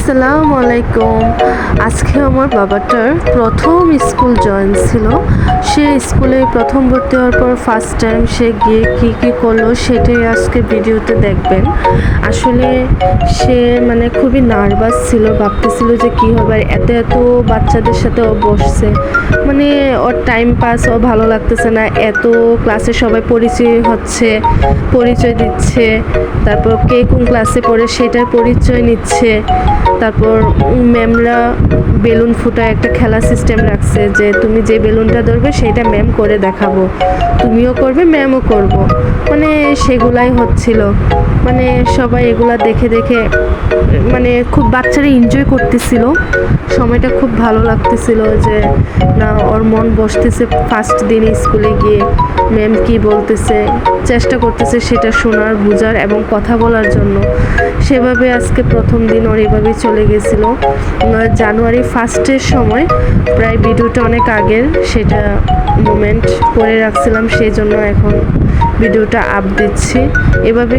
আসসালামু আলাইকুম। আজকে আমার বাবাটার প্রথম স্কুল জয়েন ছিল। সে স্কুলে প্রথম ভর্তি হওয়ার পর ফার্স্ট টাইম সে গিয়ে কী করলো সেটাই আজকে ভিডিওতে দেখবেন। আসলে সে খুবই নার্ভাস ছিল, ভাবতেছিল যে কী হবে। আর এত বাচ্চাদের সাথে ও বসছে, ওর টাইম পাস ও ভালো লাগতেছে না। এত ক্লাসে সবাই পরিচয় দিচ্ছে, তারপর কে কোন ক্লাসে পড়ে সেটার পরিচয় নিচ্ছে। তারপর ম্যামরা বেলুন ফুটায় একটা খেলা সিস্টেম রাখছে যে তুমি যে বেলুনটা ধরবে সেটা ম্যাম করে দেখাবো, তুমিও করবে ম্যামও করবো। সেগুলাই হচ্ছিল। সবাই এগুলা দেখে খুব বাচ্চারা এনজয় করতেছিল। সময়টা খুব ভালো লাগতেছিল যে না, ওর মন বসতেছে ফার্স্ট দিন স্কুলে গিয়ে। ম্যাম কি বলতেছে চেষ্টা করতেছে সেটা শোনার, বোঝার এবং কথা বলার জন্য। সেভাবে আজকে প্রথম দিন ওর এভাবেই চলে গেছিলো। জানুয়ারি ফার্স্টের সময়, প্রায় ভিডিওটা অনেক আগের, সেটা মোমেন্ট করে রাখছিলাম, সেই জন্য এখন ভিডিওটা আপ দিচ্ছি। এভাবে